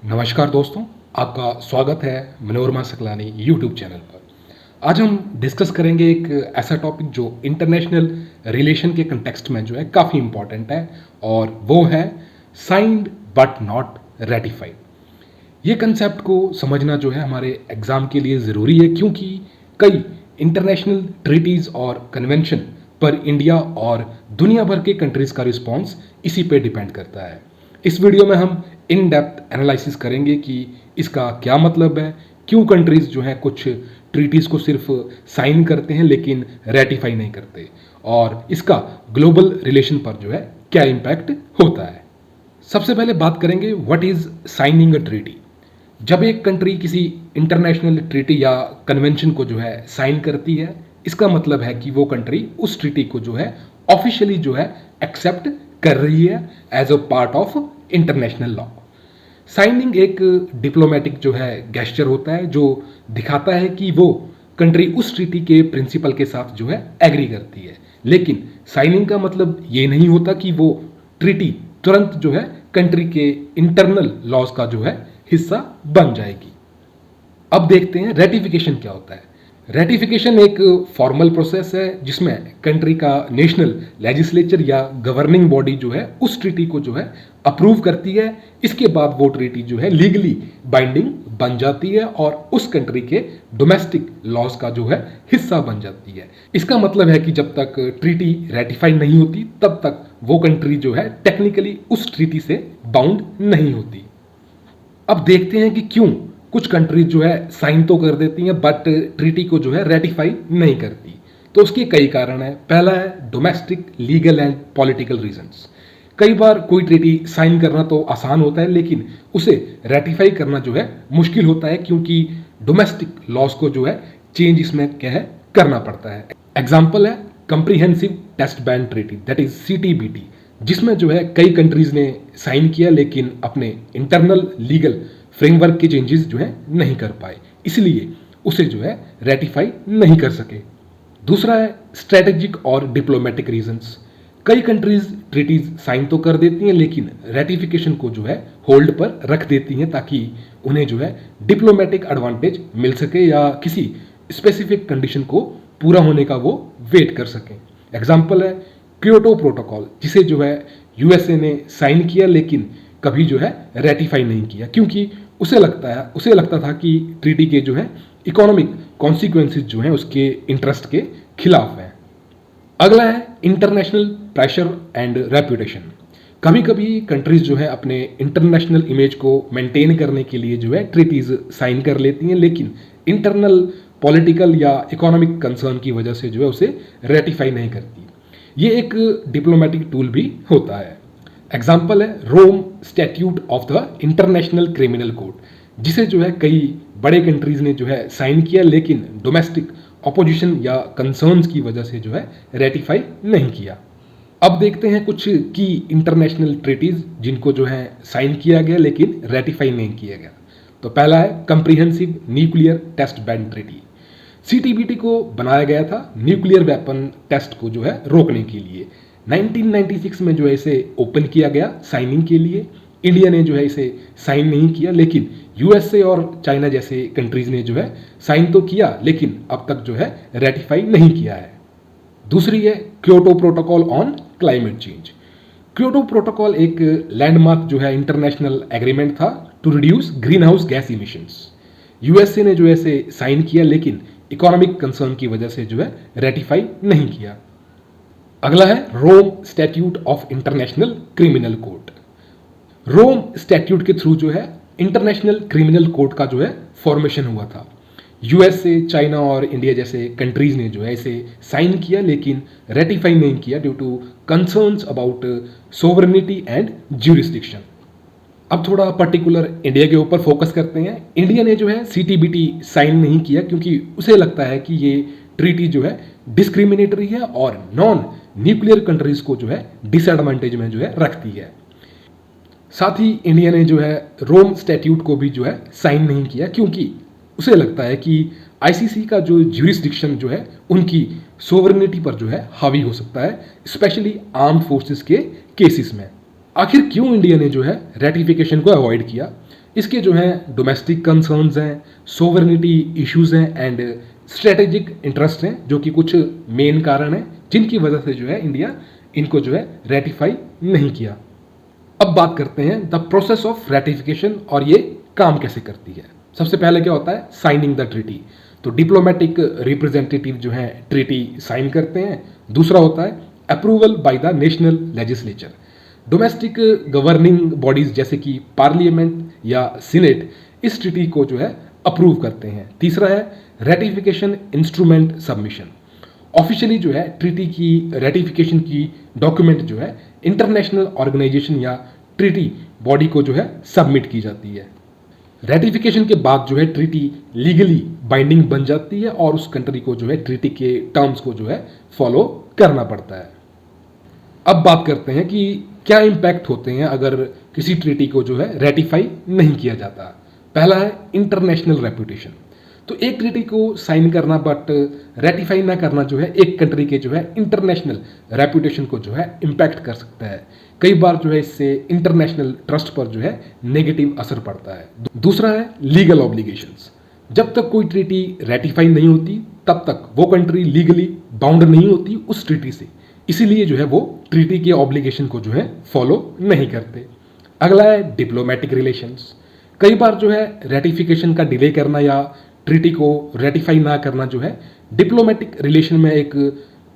नमस्कार दोस्तों, आपका स्वागत है मनोरमा सकलानी यूट्यूब चैनल पर। आज हम डिस्कस करेंगे एक ऐसा टॉपिक जो इंटरनेशनल रिलेशन के कंटेक्स्ट में जो है काफ़ी इम्पॉर्टेंट है, और वो है साइंड बट नॉट रेटिफाइड। ये कंसेप्ट को समझना जो है हमारे एग्ज़ाम के लिए ज़रूरी है, क्योंकि कई इंटरनेशनल ट्रीटीज़ और कन्वेंशन पर इंडिया और दुनिया भर के कंट्रीज़ का रिस्पॉन्स इसी पे डिपेंड करता है। इस वीडियो में हम इन डेप्थ एनालिसिस करेंगे कि इसका क्या मतलब है, क्यों कंट्रीज़ जो हैं कुछ ट्रीटीज़ को सिर्फ साइन करते हैं लेकिन रेटिफाई नहीं करते, और इसका ग्लोबल रिलेशन पर जो है क्या इम्पैक्ट होता है। सबसे पहले बात करेंगे what is signing a treaty. जब एक कंट्री किसी इंटरनेशनल ट्रीटी या कन्वेंशन को जो है साइन करती है, इसका मतलब है कि वो कंट्री उस ट्रीटी को जो है ऑफिशियली जो है एक्सेप्ट कर रही है as a part of international law. Signing एक डिप्लोमेटिक जो है गेस्चर होता है जो दिखाता है कि वो कंट्री उस ट्रीटी के प्रिंसिपल के साथ जो है एग्री करती है, लेकिन साइनिंग का मतलब ये नहीं होता कि वो ट्रीटी तुरंत जो है कंट्री के इंटरनल लॉज का जो है हिस्सा बन जाएगी। अब देखते हैं रेटिफिकेशन क्या होता है। रेटिफिकेशन एक फॉर्मल प्रोसेस है जिसमें कंट्री का नेशनल लेजिस्लेचर या गवर्निंग बॉडी जो है उस ट्रीटी को जो है अप्रूव करती है। इसके बाद वो ट्रीटी जो है लीगली बाइंडिंग बन जाती है और उस कंट्री के डोमेस्टिक लॉज का जो है हिस्सा बन जाती है। इसका मतलब है कि जब तक ट्रीटी रेटिफाई नहीं होती तब तक वो कंट्री जो है टेक्निकली उस ट्रीटी से बाउंड नहीं होती। अब देखते हैं कि क्यों कुछ कंट्रीज जो है साइन तो कर देती हैं बट ट्रीटी को जो है रेटिफाई नहीं करती। तो उसके कई कारण हैं। पहला है domestic legal and political reasons. कई बार कोई ट्रीटी साइन करना तो आसान होता है, लेकिन उसे रेटिफाई करना जो है मुश्किल होता है, क्योंकि डोमेस्टिक लॉज को जो है चेंज इसमें क्या है करना पड़ता है। एग्जाम्पल है comprehensive test ban treaty, that is CTBT, जिसमें जो है कई कंट्रीज ने साइन किया लेकिन अपने इंटरनल लीगल फ्रेमवर्क के चेंजेस जो है नहीं कर पाए, इसलिए उसे जो है रेटिफाई नहीं कर सके। दूसरा है स्ट्रेटेजिक और डिप्लोमेटिक रीजंस। कई कंट्रीज ट्रीटीज साइन तो कर देती हैं लेकिन रेटिफिकेशन को जो है होल्ड पर रख देती हैं, ताकि उन्हें जो है डिप्लोमेटिक एडवांटेज मिल सके या किसी स्पेसिफिक कंडीशन को पूरा होने का वो वेट कर सकें। एग्जाम्पल है क्योटो प्रोटोकॉल, जिसे जो है USA ने साइन किया लेकिन कभी जो है रेटिफाई नहीं किया, क्योंकि उसे लगता था कि ट्रीटी के जो है इकोनॉमिक कॉन्सिक्वेंसेज जो हैं उसके इंटरेस्ट के खिलाफ हैं। अगला है इंटरनेशनल प्रेशर एंड रेपुटेशन। कभी कभी कंट्रीज जो है अपने इंटरनेशनल इमेज को मेंटेन करने के लिए जो है ट्रीटीज साइन कर लेती हैं, लेकिन इंटरनल पॉलिटिकल या इकोनॉमिक कंसर्न की वजह से जो है उसे रेटिफाई नहीं करती। ये एक डिप्लोमेटिक टूल भी होता है। एग्जाम्पल है Rome statute of the international criminal code, जिसे जो है कई बड़े कंट्रीज ने जो है साइन किया लेकिन डोमेस्टिक ऑपोजिशन या कंसर्न्स की वजह से जो है रेटिफाई नहीं किया। अब देखते हैं कुछ की इंटरनेशनल ट्रीटीज जिनको जो है साइन किया गया लेकिन रेटिफाई नहीं किया गया। तो पहला है comprehensive nuclear test ban treaty. CTBT को बनाया गया था न्यूक्लियर वेपन टेस्ट को जो है रोकने के लिए। 1996 में जो है इसे ओपन किया गया साइनिंग के लिए। इंडिया ने जो है इसे साइन नहीं किया, लेकिन USA और चाइना जैसे कंट्रीज ने जो है साइन तो किया लेकिन अब तक जो है रेटिफाई नहीं किया है। दूसरी है Kyoto Protocol on climate change. Kyoto Protocol एक लैंडमार्क जो है इंटरनेशनल एग्रीमेंट था to reduce greenhouse gas emissions. USA ने जो है इसे साइन किया लेकिन इकोनॉमिक कंसर्न की वजह से जो है रेटिफाई नहीं किया। अगला है Rome statute of international criminal code. Rome statute के थ्रू जो है इंटरनेशनल क्रिमिनल कोड का जो है फॉर्मेशन हुआ था। USA, चाइना और इंडिया जैसे कंट्रीज ने जो है इसे साइन किया लेकिन रेटिफाई नहीं किया due to concerns about sovereignty and jurisdiction. अब थोड़ा पर्टिकुलर इंडिया के ऊपर फोकस करते हैं। इंडिया ने जो है CTBT साइन नहीं किया क्योंकि उसे लगता है कि ये ट्रीटी जो है डिस्क्रिमिनेटरी है और नॉन न्यूक्लियर कंट्रीज को जो है डिसएडवांटेज में जो है रखती है। साथ ही इंडिया ने जो है रोम स्टैट्यूट को भी जो है साइन नहीं किया क्योंकि उसे लगता है कि ICC का जो ज्यूरिस्डिक्शन जो है उनकी सोवरेनिटी पर जो है हावी हो सकता है, स्पेशली आर्म्ड फोर्सेस के केसेस में। आखिर क्यों इंडिया ने जो है रेटिफिकेशन को अवॉइड किया? इसके जो हैं डोमेस्टिक कंसर्न्स हैं, सोवरेनिटी इश्यूज हैं एंड स्ट्रेटेजिक इंटरेस्ट हैं, जो कि कुछ मेन कारण हैं जिनकी वजह से जो है इंडिया इनको जो है रेटिफाई नहीं किया। अब बात करते हैं द प्रोसेस ऑफ रेटिफिकेशन और ये काम कैसे करती है। सबसे पहले क्या होता है, साइनिंग द ट्रीटी। तो डिप्लोमेटिक रिप्रेजेंटेटिव जो है ट्रीटी साइन करते हैं। दूसरा होता है approval by the national legislature. Domestic governing bodies जैसे कि पार्लियामेंट या सीनेट इस ट्रीटी को जो है अप्रूव करते हैं। तीसरा है रेटिफिकेशन इंस्ट्रूमेंट सबमिशन। ऑफिशियली जो है ट्रीटी की रेटिफिकेशन की डॉक्यूमेंट जो है इंटरनेशनल ऑर्गेनाइजेशन या ट्रीटी बॉडी को जो है सबमिट की जाती है। रेटिफिकेशन के बाद जो है ट्रीटी लीगली बाइंडिंग बन जाती है और उस कंट्री को जो है ट्रीटी के टर्म्स को जो है फॉलो करना पड़ता है। अब बात करते हैं कि क्या इम्पैक्ट होते हैं अगर किसी ट्रीटी को जो है रेटिफाई नहीं किया जाता। पहला है इंटरनेशनल रेपुटेशन। तो एक ट्रीटी को साइन करना बट रेटिफाई ना करना जो है एक कंट्री के जो है इंटरनेशनल रेपुटेशन को जो है इम्पैक्ट कर सकता है। कई बार जो है इससे इंटरनेशनल ट्रस्ट पर जो है नेगेटिव असर पड़ता है। दूसरा है लीगल ऑब्लिगेशंस। जब तक कोई ट्रीटी रेटिफाई नहीं होती तब तक वो कंट्री लीगली बाउंड नहीं होती उस ट्रीटी से, इसीलिए जो है वो ट्रीटी के ऑब्लिगेशन को जो है फॉलो नहीं करते। अगला है डिप्लोमेटिक रिलेशंस। कई बार जो है रेटिफिकेशन का डिले करना या ट्रीटी को रेटिफाई ना करना जो है डिप्लोमेटिक रिलेशन में एक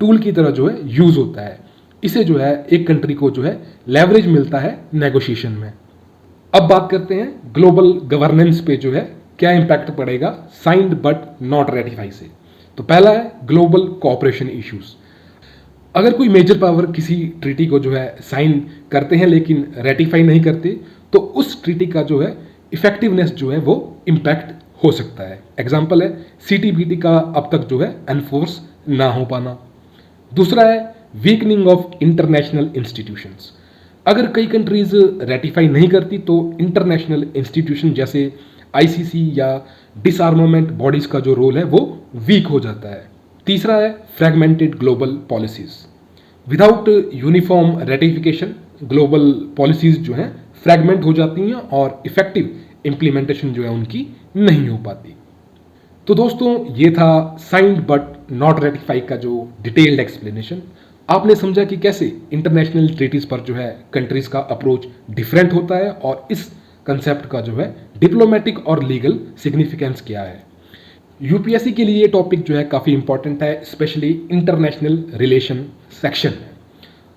टूल की तरह जो है यूज होता है। इसे जो है एक कंट्री को जो है लेवरेज मिलता है नेगोशिएशन में। अब बात करते हैं ग्लोबल गवर्नेंस पे जो है क्या इंपैक्ट पड़ेगा साइंड बट नॉट रेटिफाई से। तो पहला है ग्लोबल कोऑपरेशन इश्यूज। अगर कोई मेजर पावर किसी ट्रीटी को जो है साइन करते हैं लेकिन रेटिफाई नहीं करते तो उस ट्रीटी का जो है इफेक्टिवनेस जो है वो इम्पैक्ट हो सकता है। एग्जाम्पल है सीटीबीटी का अब तक जो है एनफोर्स ना हो पाना। दूसरा है वीकनिंग ऑफ इंटरनेशनल इंस्टीट्यूशंस। अगर कई कंट्रीज रेटिफाई नहीं करती तो इंटरनेशनल इंस्टीट्यूशन जैसे आईसीसी या डिसआर्मामेंट बॉडीज का जो रोल है वो वीक हो जाता है। तीसरा है fragmented global policies. Without uniform ratification global policies जो हैं फ्रैगमेंट हो जाती हैं और इफेक्टिव इम्प्लीमेंटेशन जो है उनकी नहीं हो पाती। तो दोस्तों ये था साइंड बट नॉट रेटिफाई का जो डिटेल्ड एक्सप्लेनेशन। आपने समझा कि कैसे इंटरनेशनल ट्रीटीज पर जो है कंट्रीज का अप्रोच डिफरेंट होता है और इस कंसेप्ट का जो है डिप्लोमेटिक और लीगल सिग्निफिकेंस क्या है। यूपीएससी के लिए ये टॉपिक जो है काफ़ी इंपॉर्टेंट है, स्पेशली इंटरनेशनल रिलेशन सेक्शन में।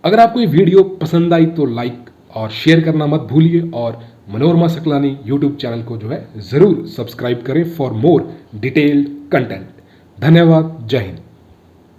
अगर आपको ये वीडियो पसंद आई तो लाइक और शेयर करना मत भूलिए और मनोरमा सकलानी यूट्यूब चैनल को जो है ज़रूर सब्सक्राइब करें फॉर मोर डिटेल्ड कंटेंट। धन्यवाद। जय हिंद।